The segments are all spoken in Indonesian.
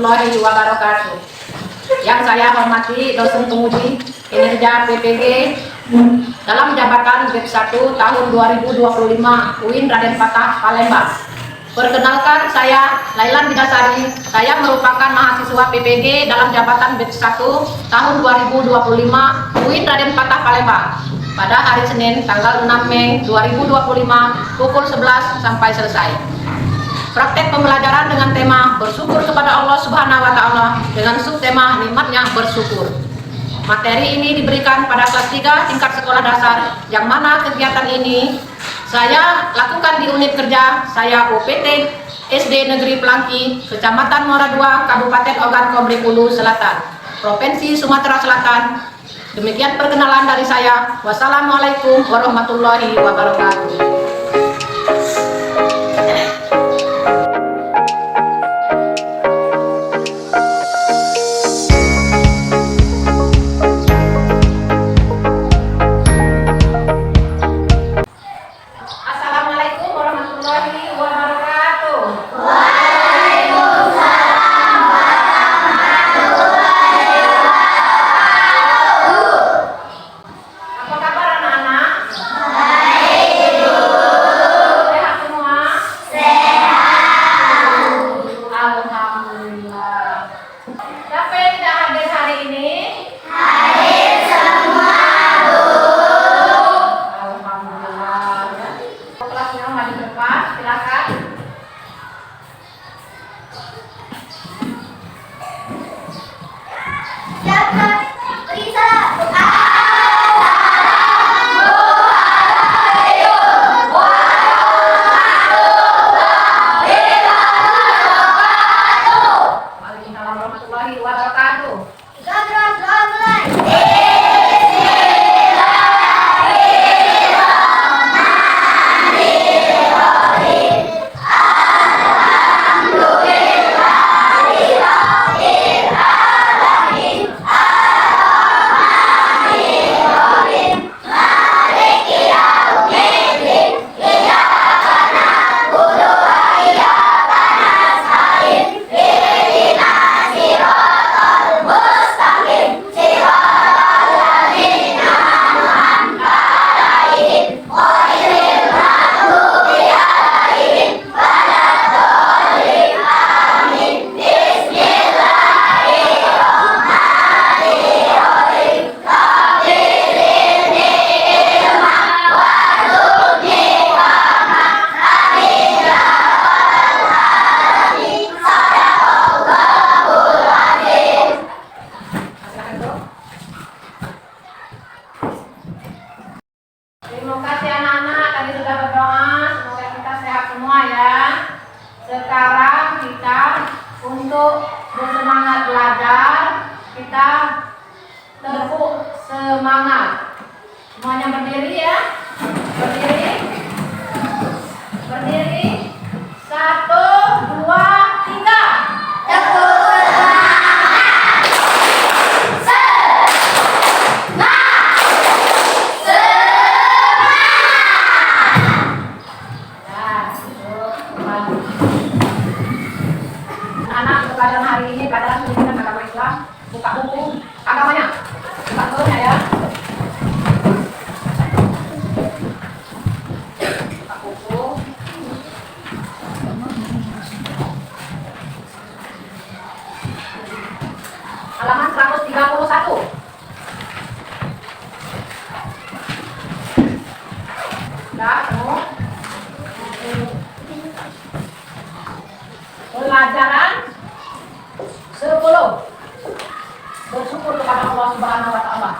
warahmatullahi wabarakatuh. Yang saya hormati dosen penguji kinerja PPG dalam jabatan BEP 1 tahun 2025 UIN Raden Patah Palembang. Perkenalkan, saya Lailan Bidasari. Saya merupakan mahasiswa PPG dalam jabatan BEP 1 tahun 2025 UIN Raden Patah Palembang pada hari Senin tanggal 6 Mei 2025 pukul 11 sampai selesai. Praktek pembelajaran dengan tema bersyukur kepada Allah Subhanahu wa Ta'ala dengan subtema nikmatnya bersyukur. Materi ini diberikan pada kelas 3 tingkat sekolah dasar, yang mana kegiatan ini saya lakukan di unit kerja saya OPT SD Negeri Pelangki, Kecamatan Muara II, Kabupaten Ogan Komering Selatan, Provinsi Sumatera Selatan. Demikian perkenalan dari saya. Wassalamualaikum warahmatullahi wabarakatuh. Terima kasih anak-anak, tadi sudah berdoa, semoga kita sehat semua ya. Sekarang kita untuk bersemangat belajar, kita tepuk semangat. Semuanya berdiri ya, berdiri, berdiri, 1, 2, 3. Tepuk pelajaran hari ini pelajaran pendidikan agama Islam. Buka buku agamanya, buka bukunya ya. Buka buku. Halaman 131. Sudah semua. Pelajaran 10. Bersyukur kepada Allah Subhanahu wa Ta'ala.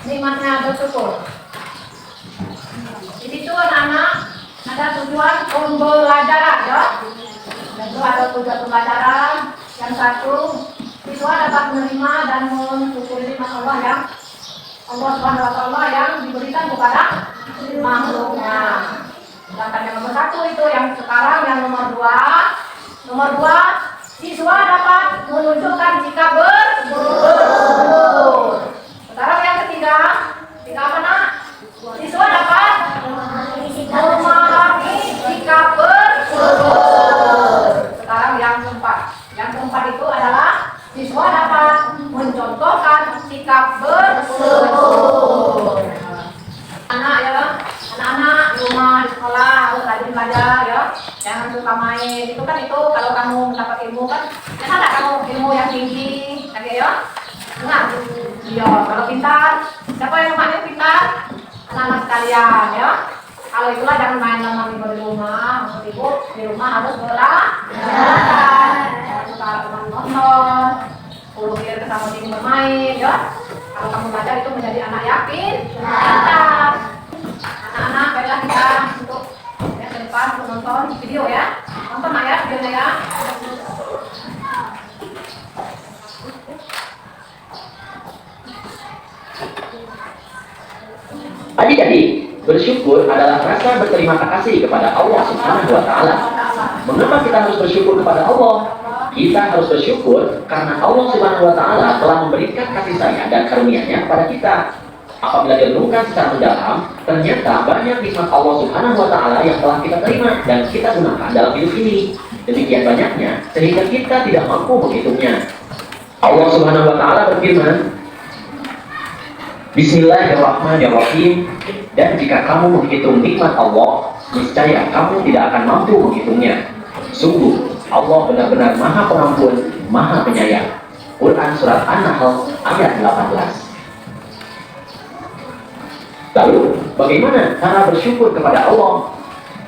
Nikmatnya bersyukur. Di situ anak-anak ada tujuan pembelajaran ya. Itu ada tujuan pembelajaran. Yang satu, siswa dapat menerima dan mensyukuri nikmat Allah yang Allah Subhanahu wa Ta'ala yang diberikan kepada makhluknya. Sedangkan yang nomor 1 itu yang sekarang, yang nomor 2, siswa dapat menunjukkan sikap bersyukur. Sekarang yang ketiga apa nak? Yang keempat itu adalah siswa dapat mencontohkan sikap bersyukur. Anak-anak di rumah, di sekolah harus rajin belajar ya. Jangan suka main. Itu kan itu kalau kamu mendapat ilmu kan, ada kamu ilmu yang tinggi, lagi ya. Ingat, iya. Kalau pintar, siapa yang rumahnya pintar? Anak-anak sekalian ya. Kalau itulah jangan main lama di rumah, maksud ibu di rumah harus belajar. Jangan suka nonton, puluh kesama sini bermain ya. Kalau kamu belajar itu menjadi anak yakin, pintar. Anak-anak, baiklah kita untuk yang ke depan untuk nonton video ya. Nonton ya videonya ya. Adik-adik, bersyukur adalah rasa berterima kasih kepada Allah Subhanahu wa Ta'ala. Mengapa kita harus bersyukur kepada Allah? Kita harus bersyukur karena Allah Subhanahu wa Ta'ala telah memberikan kasih sayang dan karunia-Nya kepada kita. Apabila direnungkan secara mendalam, ternyata banyak nikmat Allah Subhanahu wa Ta'ala yang telah kita terima dan kita gunakan dalam hidup ini. Demikian banyaknya sehingga kita tidak mampu menghitungnya. Allah Subhanahu wa Ta'ala berfirman, Bismillahirrahmanirrahim. Dan jika kamu menghitung nikmat Allah, niscaya kamu tidak akan mampu menghitungnya. Sungguh, Allah benar-benar Maha Pengampun, Maha Penyayang. Quran Surat An-Nahl ayat 18. Lalu, bagaimana cara bersyukur kepada Allah?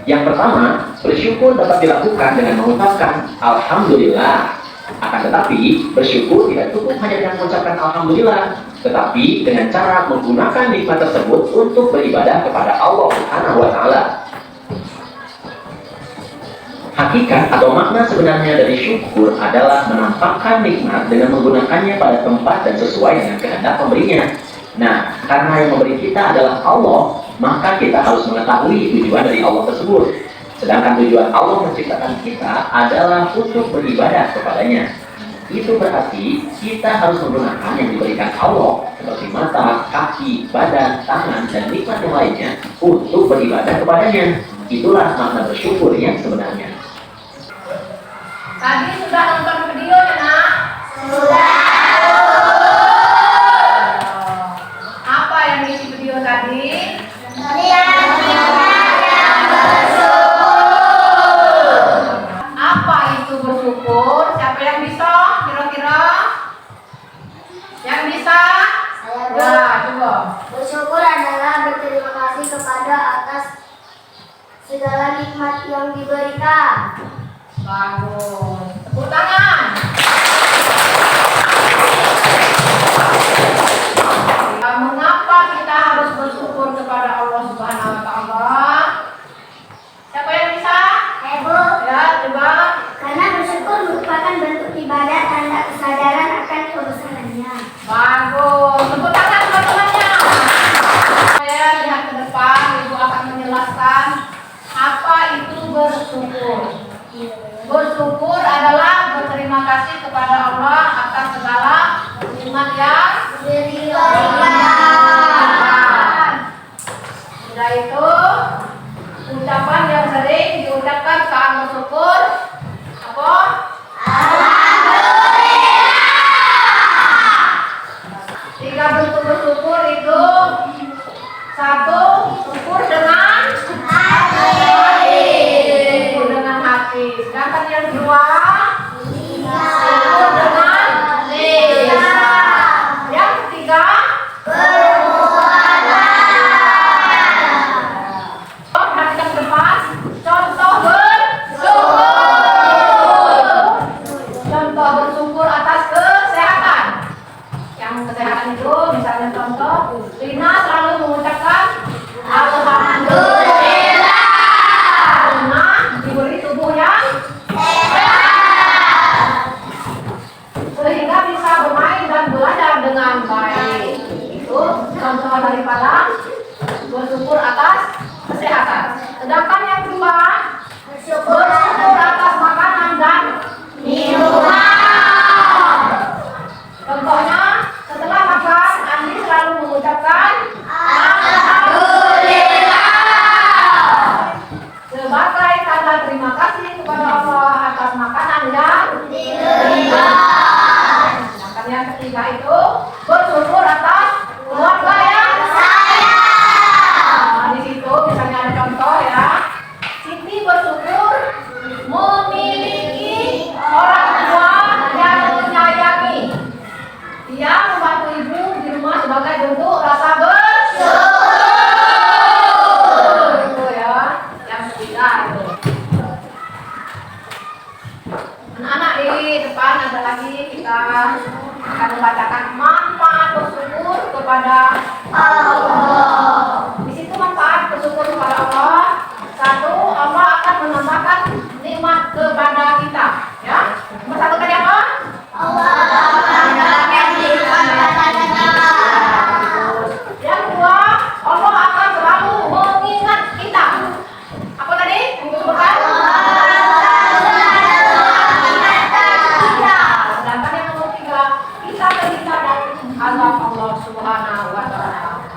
Yang pertama, bersyukur dapat dilakukan dengan mengucapkan Alhamdulillah. Akan tetapi, bersyukur tidak cukup hanya dengan mengucapkan Alhamdulillah, tetapi dengan cara menggunakan nikmat tersebut untuk beribadah kepada Allah Subhanahu wa Ta'ala. Hakikat atau makna sebenarnya dari syukur adalah menampakkan nikmat dengan menggunakannya pada tempat dan sesuai dengan kehendak pemberinya. Nah, karena yang memberi kita adalah Allah, maka kita harus mengetahui tujuan dari Allah tersebut. Sedangkan tujuan Allah menciptakan kita adalah untuk beribadah kepadanya. Itu berarti kita harus menggunakan yang diberikan Allah seperti mata, kaki, badan, tangan, dan nikmat yang lainnya untuk beribadah kepadanya. Itulah makna bersyukur yang sebenarnya. Tadi sudah nonton video ya nak? Sudah. Apa yang diisi video tadi? Apa itu bersyukur? Siapa yang bisa? Kira-kira? Yang bisa? Ya, coba. Bersyukur adalah berterima kasih kepada atas segala nikmat yang diberikan. Bagus. Tepuk tangan. Mengapa kita harus bersyukur kepada Allah Subhanahu wa Ta'ala? Siapa yang bisa? Ibu. Ya, coba. Karena bersyukur merupakan bentuk ibadah tanda kesadaran akan kebesarannya. Bagus. Tepuk tangan teman-temannya. Saya lihat ke depan, Ibu akan menjelaskan apa itu bersyukur. Bersyukur adalah berterima kasih kepada Allah atas segala nikmat yang diberikan. Sudah itu ucapan yang sering diucapkan saat bersyukur apa? Tiga bentuk bersyukur itu: satu, syukur dengan hati. Syukur dengan hati. Sedangkan yang kedua, syukur dengan lisan. Yang ketiga, perhatikan ke depan. Contoh bersyukur. Contoh bersyukur atas kesehatan. Yang kesehatan itu misalnya contoh, Rina selalu mengucapkan Alhamdulillah karena diberi tubuh yang sehat sehingga bisa bermain dan belajar dengan baik. Itu contoh daripada bersyukur atas kesehatan. Sedangkan yang kedua, bersyukur atas makanan dan minuman. Contohnya, setelah makan, Andi selalu mengucapkan Alhamdulillah sebagai tanda terima kasih kepada Allah atas makanan dan minuman. lagi kita akan membacakan manfaat bersyukur kepada Allah. Di situ manfaat bersyukur kepada Allah. Satu, Allah akan menambahkan nikmat kepada kita. Ya, nomor satu tadi apa? Allah akan menambahkan nikmat kepada kita. Yang kedua, Allah akan selalu mengingat kita. Apa tadi? Yang disebutkan? Azab Allah Subhanahu wa Ta'ala.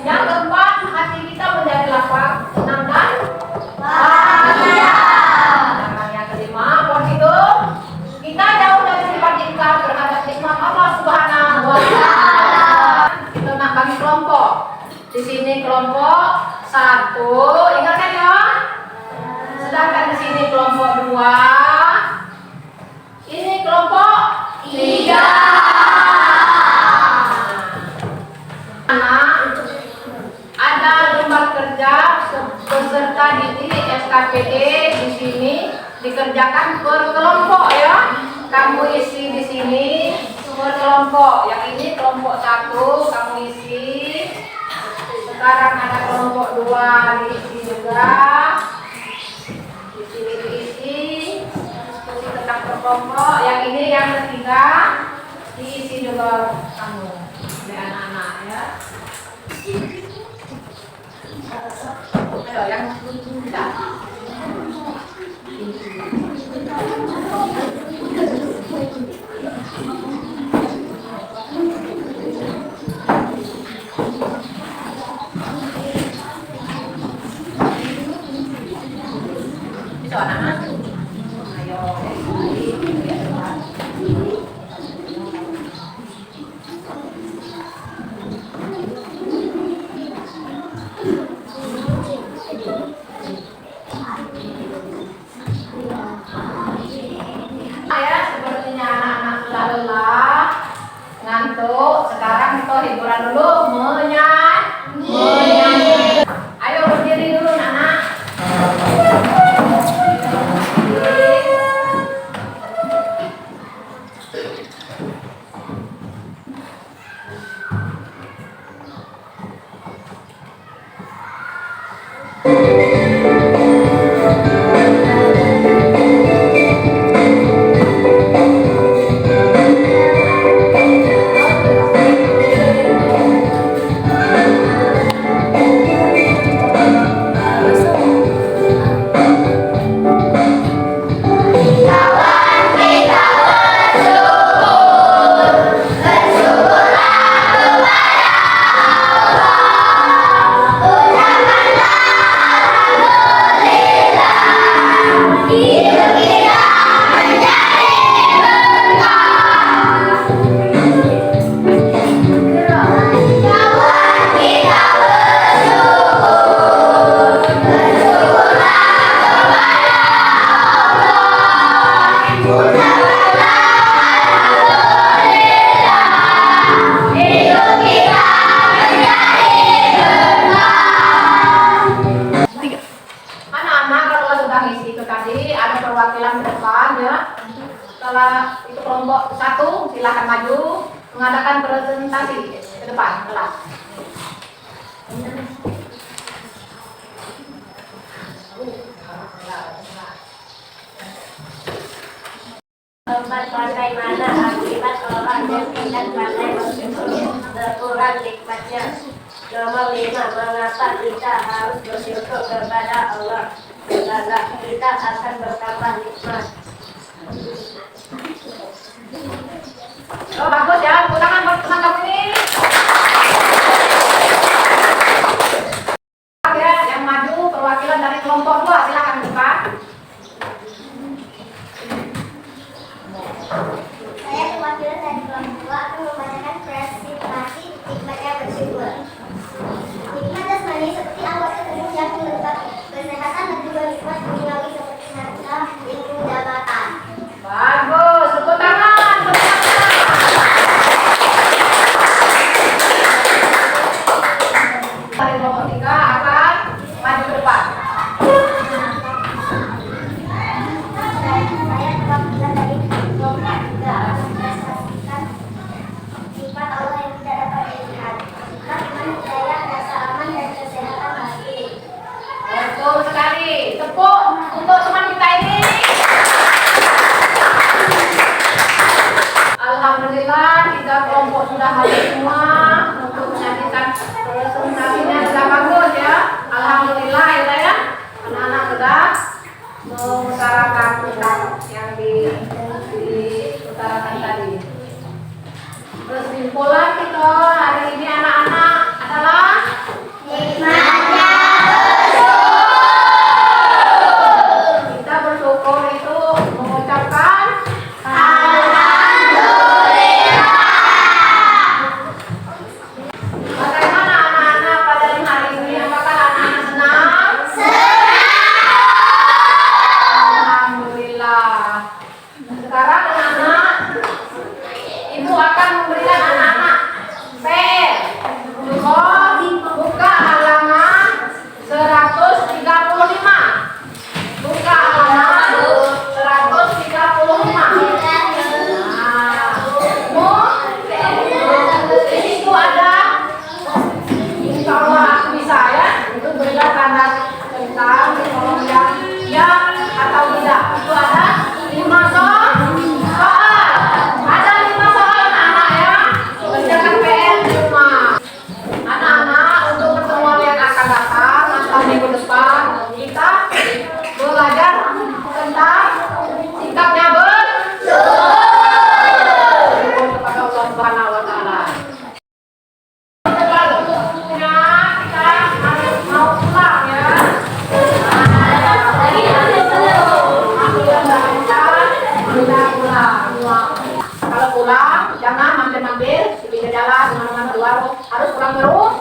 Yang keempat, hati kita menjadi lapang, tenang dan bahagia. Dan yang kelima, positif, kita jauh dari sifat ingkar terhadap nikmat Allah Subhanahu wa Ta'ala. Kita nak bagi kelompok. Di sini kelompok 1, ingatkan ya. Sedangkan di sini kelompok 2. Ini kelompok 3. Ada lembar kerja peserta didik SKPD di sini dikerjakan per kelompok ya. Kamu isi di sini per kelompok. Yang ini kelompok 1 kamu isi. Sekarang ada kelompok 2 diisi juga. Di sini diisi. Isi tentang per kelompok. Yang ini yang ketiga diisi juga kamu. Anak-anak ya. Ayo yang tidak. Itu anak-anak. Ayo. Ngantuk, sekarang kita hiburan dulu menyanyi. Ayo berdiri dulu anak. Setelah itu kelompok 1 silakan maju mengadakan presentasi ke depan kelas. Bagaimana akibat orang yang tidak pandai bersyukur berkurang nikmatnya. Nomor 5, mengapa kita harus bersyukur kepada Allah? Karena kita akan bertambah nikmat. Oh bagus ya, tepuk tangan buat teman kamu ini. Ya, yang maju perwakilan dari kelompok 2 silakan buka. Saya perwakilan dari kelompok 2 akan membacakan presentasi nikmatnya bersyukur. Nikmat jasmani seperti anggota tubuh yang lengkap, kesehatan dan juga nikmat duniawi seperti harta, ilmu, jabatan. Bagus, tepuk tangan, tepuk tangan. diutarakan tadi. Kesimpulan kita hari ini anak-anak adalah Nikmatnya kita bersyukur itu mengucapkan bagaimana anak-anak pada hari ini? Apakah anak-anak senang? Alhamdulillah. Sekarang anak-anak, ibu akan memberikan anak-anak PR. Buka halaman 135. Buka halaman 135. Di situ ada, insya Allah aku bisa ya, itu berikan tanda tentang kalau yang ya atau tidak. Itu ada 5 soal. Ada 5 soal anak-anak ya. Kerjakan PR di rumah. Anak-anak, untuk pertemuan yang akan datang atau minggu depan kita belajar tentang sikapnya bersyukur kepada Allah Subhanahu wa taala. Waktunya kita harus mau pulang ya. Kalau pulang jangan mampir-mampir di pinggir jalan teman-teman keluar, harus pulang ke rumah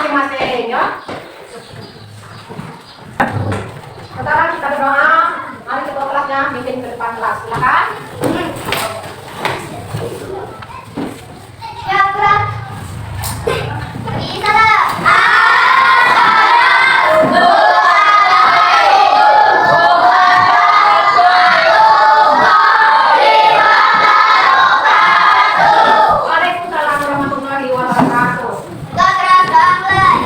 masing-masing ya. Sekarang kita berdoa, mari kita kelasnya meeting ke depan kelas, silakan. Ya, berat. Bisa lah. Waalaikumsalam warahmatullahi wabarakatuh. Gak keras banget.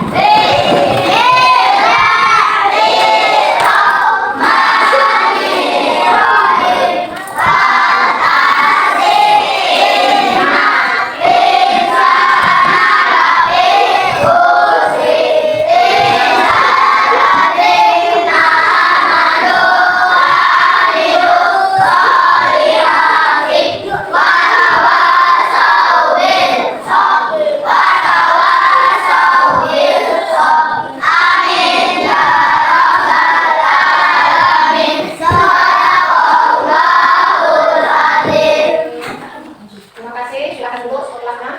Terima kasih, silakan duduk kelasnya.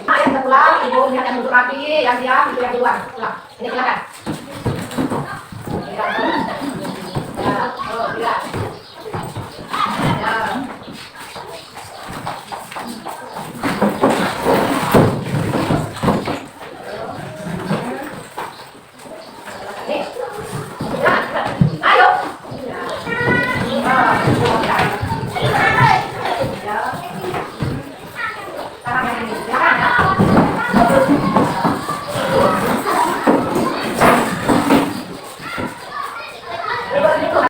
Yang terpulang, ibu lihat yang duduk rapi, yang diam, itu yang duluan. Pulang. Ini silakan. Ya, oh, tidak.